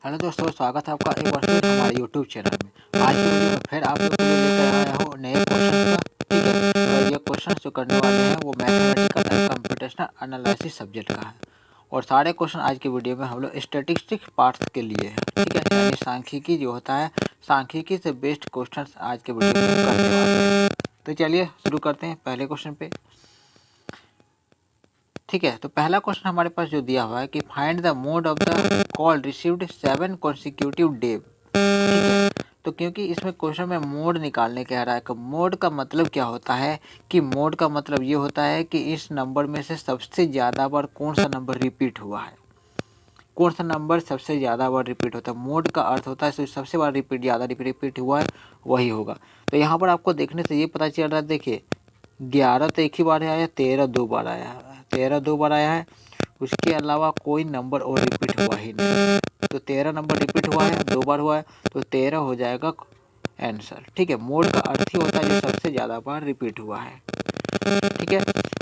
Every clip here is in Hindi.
हेलो दोस्तों, स्वागत है आपका एक बार फिर हमारे यूट्यूब चैनल में। आज की वीडियो में फिर आप लोग के लिए लेकर आया हूँ नए क्वेश्चन का। ठीक है, और ये क्वेश्चन जो करने वाले हैं वो mathematical and computational analysis subject का है। और सारे क्वेश्चन आज की वीडियो में हम लोग स्टैटिस्टिक्स पार्ट्स के लिए है। ठीक है, यानी सांख्यिकी जो होता है, सांख्यिकी से बेस्ड क्वेश्चन आज के वीडियो में करने वाले हैं। तो चलिए शुरू करते हैं पहले क्वेश्चन पे। ठीक है, तो पहला क्वेश्चन हमारे पास जो दिया हुआ है कि find the mode of the call received 7 consecutive day. ठीक है, तो क्योंकि इसमें क्वेश्चन में मोड निकालने कह रहा है कि मोड का मतलब क्या होता है, कि मोड का मतलब ये होता है कि इस नंबर में से सबसे ज़्यादा बार कौन सा नंबर रिपीट हुआ है, कौन सा नंबर सबसे ज़्यादा बार रिपीट होता है। मोड का अर्थ होता है सबसे बार रिपीट, ज़्यादा रिपीट हुआ है वही होगा। तो यहाँ पर आपको देखने से ये पता चल रहा है, देखिए 11 तो एक ही बार आया, 13 दो बार आया है, 13 दो बार आया है। उसके अलावा कोई नंबर और रिपीट हुआ ही नहीं। तो 13 नंबर रिपीट हुआ है, दो बार हुआ है, तो 13 हो जाएगा आंसर। ठीक है, मोड का अर्थ ही होता है जो सबसे ज़्यादा बार रिपीट हुआ है। ठीक है,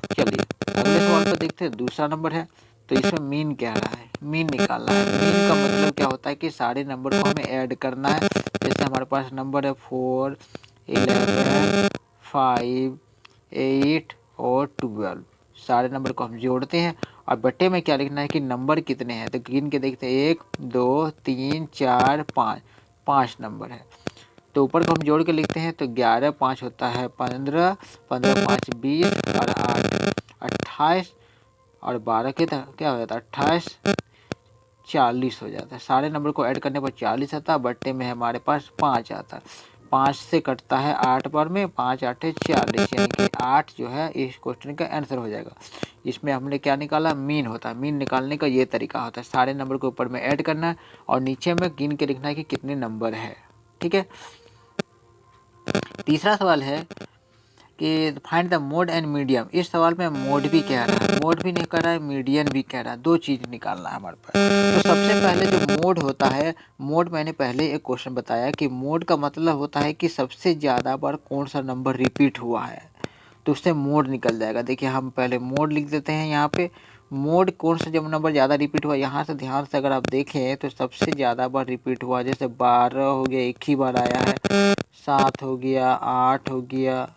चलिए अगले सवाल पर देखते हैं। दूसरा नंबर है, तो इसमें मीन कह रहा है, मीन निकालना है। मीन का मतलब क्या होता है कि सारे नंबर को हमें ऐड करना है। जैसे हमारे पास नंबर है 4, 11, 5, 8 और 12। सारे नंबर को हम जोड़ते हैं और बट्टे में क्या लिखना है कि नंबर कितने हैं। तो गिन के देखते हैं, 1 2 3 4 5, 5 नंबर है। तो ऊपर को हम जोड़ के लिखते हैं, तो 11 5 होता है 15, 15 5 20 और 8 28 और 12 के क्या हो जाता है 28 40 हो जाता है। सारे नंबर को ऐड करने पर 40 आता है, बट्टे में हमारे पास 5 आता है। 5 से कटता है 8 बार में, 5 8 40, यानी कि 8 जो है इस क्वेश्चन का आंसर हो जाएगा। इसमें हमने क्या निकाला, मीन होता है। मीन निकालने का ये तरीका होता है, सारे नंबर को ऊपर में ऐड करना है और नीचे में गिन के लिखना है कि कितने नंबर है। ठीक है, तीसरा सवाल है कि find the mode and medium. इस सवाल में मोड भी कह रहा है, मोड भी नहीं कह रहा है, मीडियन भी कह रहा है, दो चीज़ निकालना है हमारे पास। तो सबसे पहले जो मोड होता है, मोड मैंने पहले एक क्वेश्चन बताया कि मोड का मतलब होता है कि सबसे ज़्यादा बार कौन सा नंबर रिपीट हुआ है, तो उससे मोड निकल जाएगा। देखिए हम पहले मोड लिख देते हैं यहाँ पे। मोड कौन सा जब नंबर ज़्यादा रिपीट हुआ, यहाँ से ध्यान से अगर आप देखें तो सबसे ज़्यादा बार रिपीट हुआ, जैसे 12 हो गया, एक ही बार आया है, 7 हो गया, 8 हो गया,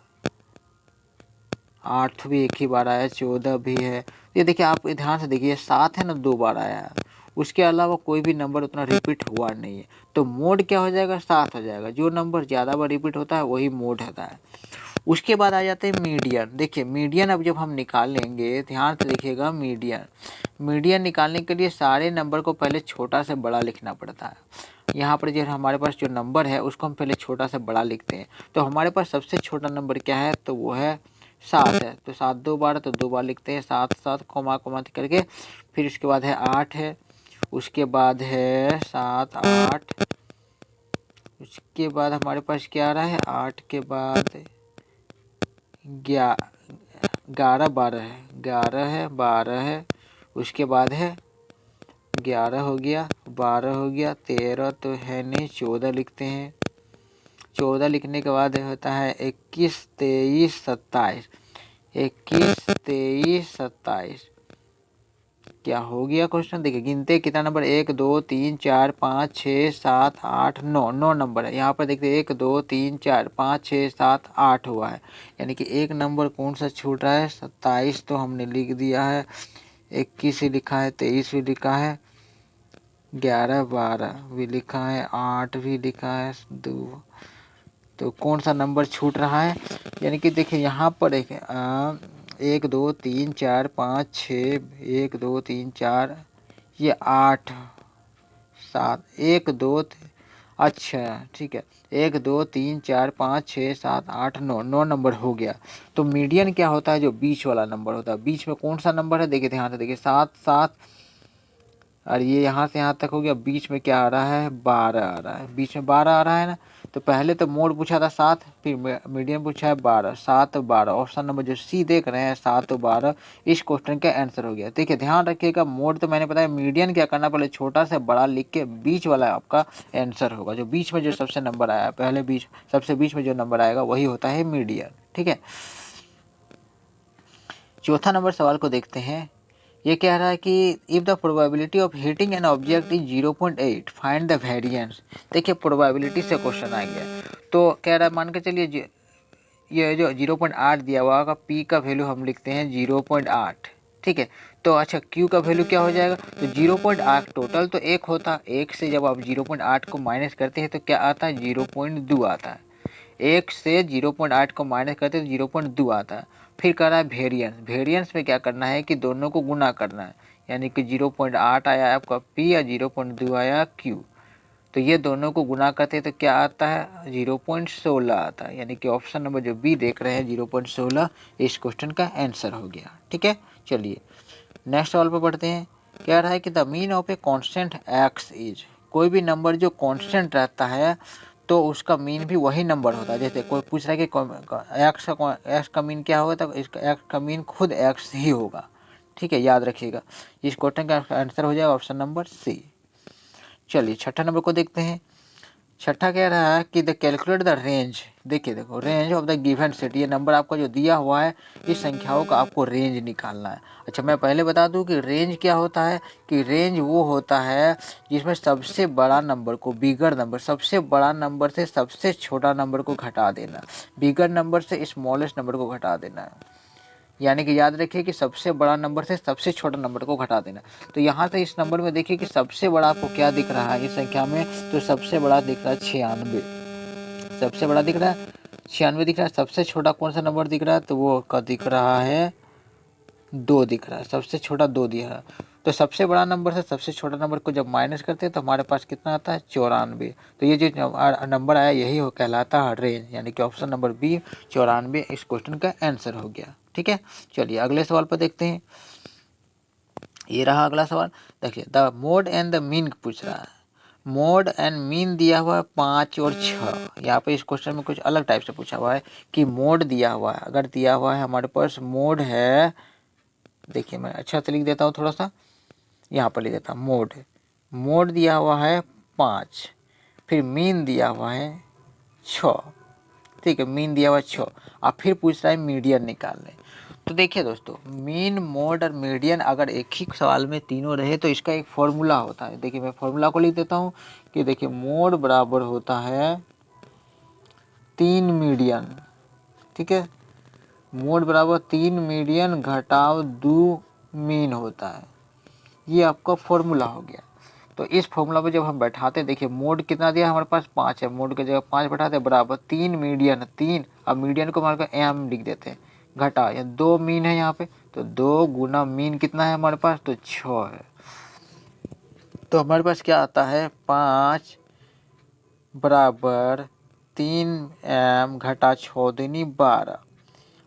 8 भी एक ही बार आया, 14 भी है। ये देखिए आप ध्यान से देखिए, 7 है ना, दो बार आया है। उसके अलावा कोई भी नंबर उतना रिपीट हुआ नहीं है। तो मोड क्या हो जाएगा, 7 हो जाएगा। जो नंबर ज़्यादा बार रिपीट होता है वही मोड होता है। उसके बाद आ जाते हैं मीडियन। देखिए मीडियन अब जब हम निकालेंगे, ध्यान से देखिएगा, मीडियन मीडियन निकालने के लिए सारे नंबर को पहले छोटा से बड़ा लिखना पड़ता है। यहाँ पर जो हमारे पास जो नंबर है उसको हम पहले छोटा से बड़ा लिखते हैं। तो हमारे पास सबसे छोटा नंबर क्या है, तो वो है 7 है। तो 7 दो बार, तो दो बार लिखते हैं, 7 7 कोमा कोमा करके। फिर उसके बाद है 8 है, उसके बाद है 7 8, उसके बाद हमारे पास क्या आ रहा है, 8 के बाद 11 12 है, 11 है, 12 है, उसके बाद है 11 हो गया, 12 हो गया, 13 तो है नहीं, 14 लिखते हैं। 14 लिखने के बाद होता है 21 23 27, 21 23 27। क्या हो गया क्वेश्चन, देखिए गिनते कितना नंबर, 1 2 3 4 5 6 7 8 9, 9 नंबर है। यहाँ पर देखते 1 2 3 4 5 6 7 8 हुआ है, यानी कि एक नंबर कौन सा छूट रहा है, 27 तो हमने लिख दिया है, 21 भी लिखा है, 23 भी लिखा है, 11 12 भी लिखा है, 8 भी लिखा है, 2। तो कौन सा नंबर छूट रहा है, यानी कि देखिए यहाँ पर देखें 1 2 3 4 5 6, 1 2 3 4, ये 8 7, 1 2 अच्छा ठीक है, 1 2 3 4 5 6 7 8 9, 9 नंबर हो गया। तो मीडियन क्या होता है, जो बीच वाला नंबर होता है। बीच में कौन सा नंबर है, देखिए ध्यान से देखिए, 7 7 और ये यहाँ से यहाँ तक हो गया। बीच में क्या आ रहा है, 12 आ रहा है, बीच में 12 आ रहा है ना। तो पहले तो मोड पूछा था 7, फिर मीडियम पूछा है 12, 7 12, ऑप्शन नंबर जो सी देख रहे हैं 7 12 इस क्वेश्चन का आंसर हो गया। देखिए ध्यान रखिएगा, मोड तो मैंने बताया, मीडियन क्या करना, पहले छोटा से बड़ा लिख के बीच वाला आपका आंसर होगा। जो बीच में जो सबसे नंबर आया, पहले बीच सबसे बीच में जो नंबर आएगा वही होता है मीडियन। ठीक है, चौथा नंबर सवाल को देखते हैं ये कह रहा है कि if the probability of hitting an object is 0.8 find the variance. देखिए प्रोबेबिलिटी से क्वेश्चन आ गया, तो कह रहा है मान के चलिए ये जो 0.8 दिया हुआ होगा, पी का वैल्यू हम लिखते हैं 0.8, ठीक है। तो अच्छा क्यू का वैल्यू क्या हो जाएगा, तो 0.8 टोटल तो एक होता, एक से जब आप 0.8 को माइनस करते हैं तो क्या आता है 0.2 आता है, एक से 0.8 को माइनस करते हैं तो 0.2 आता है। फिर कह रहा है वेरिएंस, वेरिएंस में क्या करना है कि दोनों को गुना करना है, यानी कि 0.8 आया आपका पी या 0.2 आया क्यू, तो ये दोनों को गुना करते हैं तो क्या आता है 0.16 आता है, यानी कि ऑप्शन नंबर जो बी देख रहे हैं 0.16 इस क्वेश्चन का आंसर हो गया। ठीक है, चलिए नेक्स्ट सवाल पर बढ़ते हैं। कह रहा है कि the mean of a constant x is, कोई भी नंबर जो कांस्टेंट रहता है तो उसका मीन भी वही नंबर होता है। जैसे कोई पूछ रहा है कि एक्स का मीन क्या होगा, तो इसका एक्स का मीन खुद एक्स ही होगा। ठीक है, याद रखिएगा, इस क्वेश्चन का आंसर हो जाएगा ऑप्शन नंबर सी। चलिए छठा नंबर को देखते हैं। छठा कह रहा है कि द कैलकुलेट द रेंज, देखिए देखो range of the given set, ये नंबर आपका जो दिया हुआ है इस संख्याओं का आपको रेंज निकालना है। अच्छा मैं पहले बता दूं कि रेंज क्या होता है, कि रेंज वो होता है जिसमें सबसे बड़ा नंबर को, बिगर नंबर, सबसे बड़ा नंबर से सबसे छोटा नंबर को घटा देना, बिगर नंबर से स्मॉलेस्ट नंबर को घटा देना है। यानी कि याद रखिए कि सबसे बड़ा नंबर से सबसे छोटा नंबर को घटा देना। तो यहाँ से इस नंबर में देखिए कि सबसे बड़ा आपको क्या दिख रहा है इस संख्या में, तो सबसे बड़ा दिख रहा है 96, सबसे बड़ा दिख रहा है 96 दिख रहा है। सबसे छोटा कौन सा नंबर दिख रहा है, तो वो का दिख रहा है 2 दिख रहा है, सबसे छोटा 2 दिया है। तो सबसे बड़ा नंबर से सबसे छोटा नंबर को जब माइनस करते हैं तो हमारे पास कितना आता है 94। तो ये जो नंबर आया यही हो कहलाता है रेंज, यानी कि ऑप्शन नंबर बी 94 इस क्वेश्चन का आंसर हो गया। ठीक है, चलिए अगले सवाल पर देखते हैं। ये रहा अगला सवाल, देखिए the mode and the mean पूछ रहा है। मोड एंड मीन दिया हुआ है 5 और 6। यहाँ पे इस क्वेश्चन में कुछ अलग टाइप से पूछा हुआ है कि मोड दिया हुआ है, अगर दिया हुआ है हमारे पास मोड है, देखिए मैं अच्छा से लिख देता हूँ, थोड़ा सा यहाँ पर लिख देता हूँ। मोड, मोड दिया हुआ है 5, फिर मीन दिया हुआ है 6, ठीक है, मीन दिया हुआ 6, और फिर पूछ रहा है मीडियन निकालने। तो देखिए दोस्तों, मीन मोड और मीडियन अगर एक ही सवाल में तीनों रहे तो इसका एक फॉर्मूला होता है। देखिए मैं फॉर्मूला को लिख देता हूँ कि देखिए मोड बराबर होता है 3 मीडियन, ठीक है, मोड बराबर 3 मीडियन घटाव 2 मीन होता है, ये आपका फॉर्मूला हो गया। तो इस फॉर्मूला पे जब हम बैठाते हैं, देखिए मोड कितना दिया हमारे पास 5 है, मोड की जगह 5 बैठाते हैं बराबर 3 मीडियन 3, अब मीडियन को हमारे को एम लिख देते हैं, घटा या 2 मीन है यहाँ पे, तो 2 गुना मीन कितना है हमारे पास, तो 6 है। तो हमारे पास क्या आता है 5 बराबर 3 एम घटा 6 दूनी 12।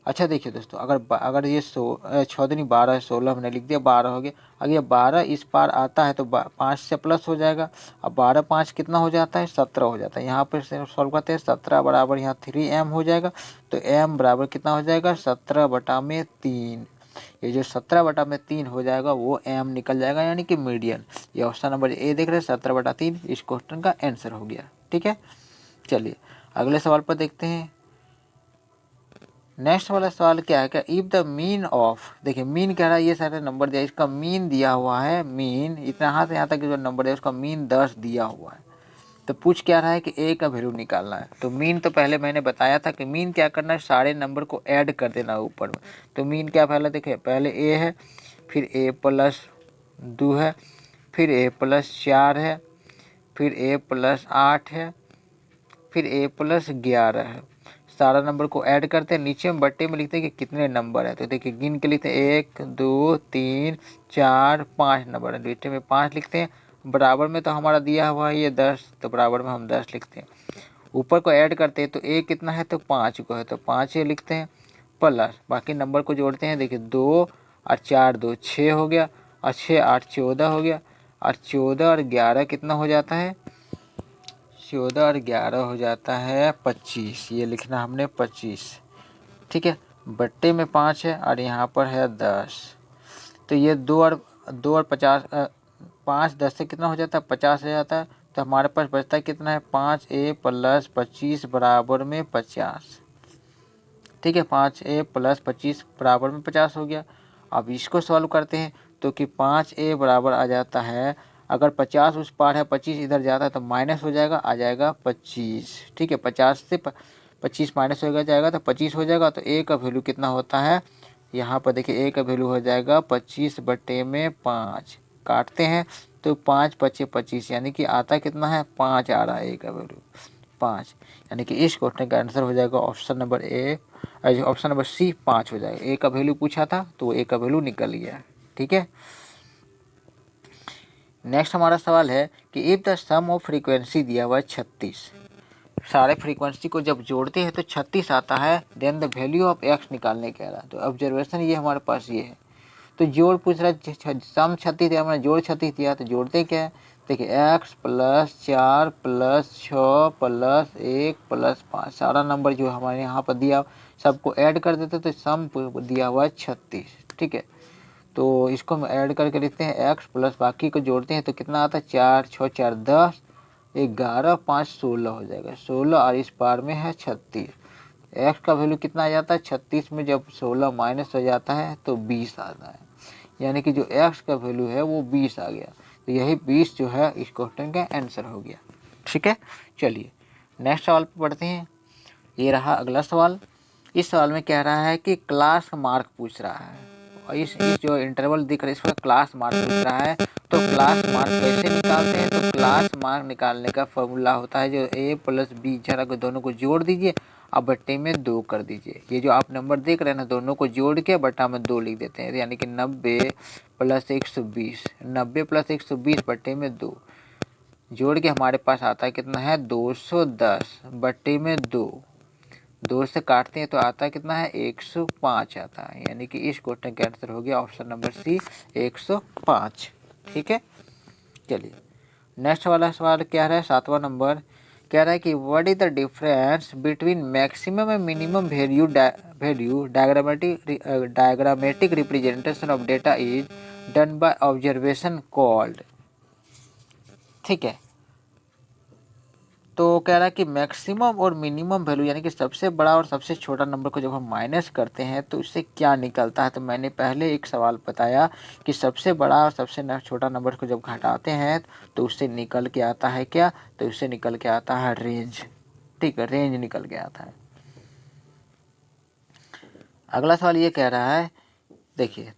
अच्छा देखिए दोस्तों, अगर ये 6 दूनी 12 है, 16 हमने लिख दिया, 12 हो गया। अगर ये 12 इस पार आता है तो 5 से प्लस हो जाएगा, अब 12 5 कितना हो जाता है 17 हो जाता है। यहाँ पर सॉल्व करते हैं, 17 बराबर यहाँ 3m हो जाएगा, तो m बराबर कितना हो जाएगा 17/3। ये जो 17/3 हो जाएगा वो m निकल जाएगा, यानी कि मीडियन। ये ऑप्शन नंबर ए देख रहे हैं 17/3 इस क्वेश्चन का आंसर हो गया। ठीक है, चलिए अगले सवाल पर देखते हैं। नेक्स्ट वाला सवाल क्या है, क्या इफ द मीन ऑफ, देखिए मीन कह रहा है, ये सारे नंबर दिया, इसका मीन दिया हुआ है, मीन इतना यहाँ से यहाँ तक जो नंबर है उसका मीन 10 दिया हुआ है। तो पूछ क्या रहा है कि ए का वैल्यू निकालना है। तो मीन तो पहले मैंने बताया था कि मीन क्या करना है, सारे नंबर को ऐड कर देना ऊपर में। तो मीन क्या, पहले देखिए पहले ए है, फिर a+2 है, फिर a+4 है, फिर a+8 है, फिर a+11 है। सारा नंबर को ऐड करते हैं, नीचे में बट्टे में लिखते हैं कि कितने नंबर है। तो देखिए गिन के लिखते हैं 1 2 3 4 5 नंबर है, नीचे में 5 लिखते हैं। बराबर में तो हमारा दिया हुआ है ये 10, तो बराबर में हम 10 लिखते हैं। ऊपर को ऐड करते हैं तो a कितना है, तो 5 को है, तो 5 ये लिखते हैं, प्लस बाकी नंबर को जोड़ते हैं। देखिए 2 और 4 2 6 हो गया, और 6 8 14 हो गया, और 14 और 11 कितना हो जाता है, 14 और 11 हो जाता है 25, ये लिखना हमने 25। ठीक है, बट्टे में 5 है और यहाँ पर है 10, तो ये 2 और 50, 5 10 से कितना हो जाता है 50 हो जाता है। तो हमारे पास बचता है कितना है 5a+25 बराबर में 50। ठीक है, 5a+25 बराबर में 50 हो गया। अब इसको सॉल्व करते हैं, तो कि 5a बराबर आ जाता है, अगर 50 उस पार है 25 इधर जाता है तो माइनस हो जाएगा, आ जाएगा 25। ठीक है, 50 से 25 माइनस हो जाएगा तो 25 हो जाएगा। तो a का वैल्यू कितना होता है, यहाँ पर देखिए a का वैल्यू हो जाएगा 25/5। काटते हैं तो 5 × 5 = 25, यानी कि आता कितना है 5 आ रहा है a का वैल्यू 5। यानी कि इस क्वेश्चन का आंसर हो जाएगा ऑप्शन नंबर सी 5 हो जाएगा। a का वैल्यू पूछा था तो a का वैल्यू निकल गया। ठीक है, नेक्स्ट हमारा सवाल है कि if the sum of frequency दिया हुआ है 36, सारे फ्रीक्वेंसी को जब जोड़ते हैं तो 36 आता है, then the value of X निकालने कह रहा है। तो ऑब्जर्वेशन ये हमारे पास ये है, तो जोड़ पूछ रहा है, सम 36 दिया, मैंने जोड़ 36 दिया, तो जोड़ते क्या है, देखिए x + 4 + 6 + 1 + 5, सारा नंबर जो हमारे यहाँ पर दिया सबको ऐड कर देते तो सम दिया हुआ है 36। ठीक है, तो इसको हम ऐड करके लिखते हैं x प्लस बाकी को जोड़ते हैं तो कितना आता है 4 × 6 = 4 10 11 5 16 हो जाएगा 16, और इस पार में है 36। x का वैल्यू कितना आ जाता है 36 में जब 16 माइनस हो जाता है तो 20 आता है, यानी कि जो x का वैल्यू है वो 20 आ गया। तो यही 20 जो है इस क्वेश्चन का आंसर हो गया। ठीक है, चलिए नेक्स्ट सवाल पे पढ़ते हैं। ये रहा अगला सवाल। इस सवाल में कह रहा है कि क्लास मार्क पूछ रहा है, और इस जो इंटरवल दिख रहा है इसमें क्लास मार्क पूछ रहा है। तो क्लास मार्क कैसे निकालते हैं, तो क्लास मार्क निकालने का फॉर्मूला होता है जो a + b, जरा को दोनों को जोड़ दीजिए अब बट्टे में 2 कर दीजिए। ये जो आप नंबर देख रहे हैं ना, दोनों को जोड़ के बट्टा में 2 लिख देते हैं, यानी कि 90 + 120, 90 + 120 बट्टे में 2 जोड़ के हमारे पास आता है कितना है 210 बट्टे में 2, 2 से काटते हैं तो आता है कितना है 105 आता है, यानी कि इस क्वेश्चन का आंसर हो गया ऑप्शन नंबर सी 105। ठीक है, चलिए नेक्स्ट वाला सवाल क्या है, 7वां नंबर कह रहा है कि what is the difference between maximum and minimum value diagrammatic representation of data is done by observation called. ठीक है, तो कह रहा है कि मैक्सिमम और मिनिमम वैल्यू यानी कि सबसे बड़ा और सबसे छोटा नंबर को जब हम माइनस करते हैं तो इससे क्या निकलता है। तो मैंने पहले एक सवाल बताया कि सबसे बड़ा और सबसे छोटा नंबर को जब घटाते हैं तो उससे निकल के आता है क्या, तो उससे निकल के आता है रेंज। ठीक है, रेंज निकल के आता है। अगला सवाल ये कह रहा है, देखिए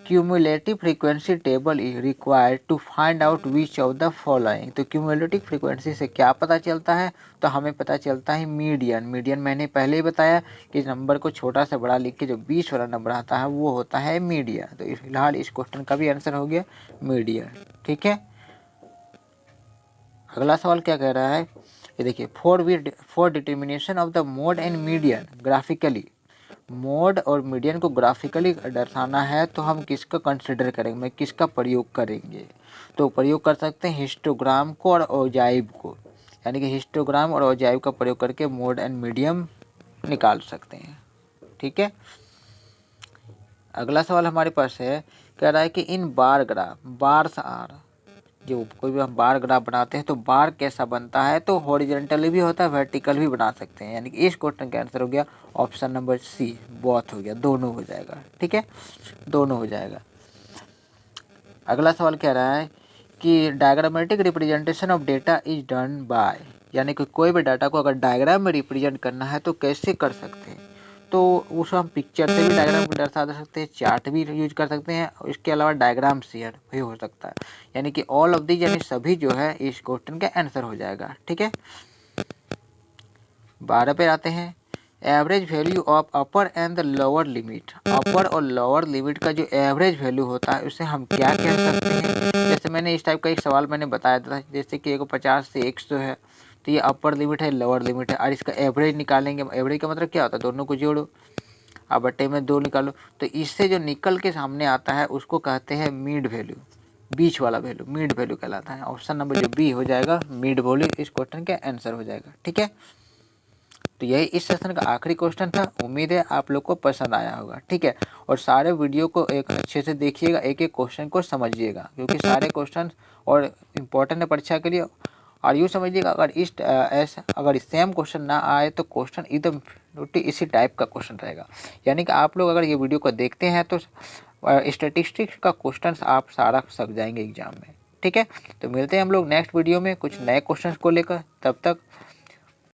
cumulative frequency table is required to find out which of the following. तो क्यूमुलेटिव फ्रीक्वेंसी से क्या पता चलता है, तो हमें पता चलता है मीडियन। मीडियन मैंने पहले ही बताया कि नंबर को छोटा से बड़ा लिख के जो 20 वाला नंबर आता है वो होता है मीडियन। तो फिलहाल इस क्वेश्चन का भी आंसर हो गया मीडियन। ठीक है, अगला सवाल क्या कह रहा है, ये देखिए for determination of the mode and median graphically, mode और मीडियन को ग्राफिकली दर्शाना है तो हम किसका कंसिडर करेंगे, मैं किसका प्रयोग करेंगे। तो प्रयोग कर सकते हैं हिस्टोग्राम को और ओजाइव को, यानी कि हिस्टोग्राम और ओजाइव का प्रयोग करके मोड एंड मीडियम निकाल सकते हैं। ठीक है, अगला सवाल हमारे पास है, कह रहा है कि इन बार ग्राफ, बार्स आर, जो कोई भी हम बार ग्राफ बनाते हैं तो बार कैसा बनता है, तो हॉरिजॉन्टली भी होता है वर्टिकल भी बना सकते हैं, यानी कि इस क्वेश्चन का आंसर हो गया ऑप्शन नंबर सी बोथ हो गया, दोनों हो जाएगा। ठीक है, दोनों हो जाएगा। अगला सवाल कह रहा है कि diagrammatic representation of data is done by, यानी कि कोई भी डाटा को अगर डायग्राम में रिप्रेजेंट करना है तो कैसे कर सकते हैं, तो उसको हम पिक्चर से भी डायग्राम को दर्शा सकते हैं, चार्ट भी यूज कर सकते हैं, इसके अलावा डायग्राम शेयर भी हो सकता है, यानी कि ऑल ऑफ दी, यानी सभी जो है इस क्वेश्चन का आंसर हो जाएगा। ठीक है, 12 पे आते हैं, average value of upper and the lower limit. Upper और लोअर लिमिट का जो एवरेज वैल्यू होता है उसे हम क्या कह सकते हैं। जैसे मैंने इस टाइप का एक सवाल मैंने बताया था, जैसे कि 50 से 100 है तो ये अपर लिमिट है, लोअर लिमिट है, और इसका एवरेज निकालेंगे। एवरेज का मतलब क्या होता है, दोनों को जोड़ो अब बट्टे में 2 निकालो, तो इससे जो निकल के सामने आता है उसको कहते हैं मिड वैल्यू, बीच वाला वैल्यू मिड वैल्यू कहलाता है। ऑप्शन नंबर जो बी हो जाएगा मिड वैल्यू इस क्वेश्चन का आंसर हो जाएगा। ठीक है, तो यही इस सेशन का आखिरी क्वेश्चन था। उम्मीद है आप लोग को पसंद आया होगा। ठीक है, और सारे वीडियो को एक अच्छे से देखिएगा, एक एक क्वेश्चन को समझिएगा, क्योंकि सारे क्वेश्चन और इम्पोर्टेंट है परीक्षा के लिए। और यूँ समझिएगा अगर सेम क्वेश्चन ना आए तो क्वेश्चन एकदम इसी टाइप का क्वेश्चन रहेगा, यानी कि आप लोग अगर ये वीडियो को देखते हैं तो स्टैटिस्टिक्स का क्वेश्चंस आप सारा सक जाएंगे एग्जाम में। ठीक है, तो मिलते हैं हम लोग नेक्स्ट वीडियो में कुछ नए क्वेश्चंस को लेकर। तब तक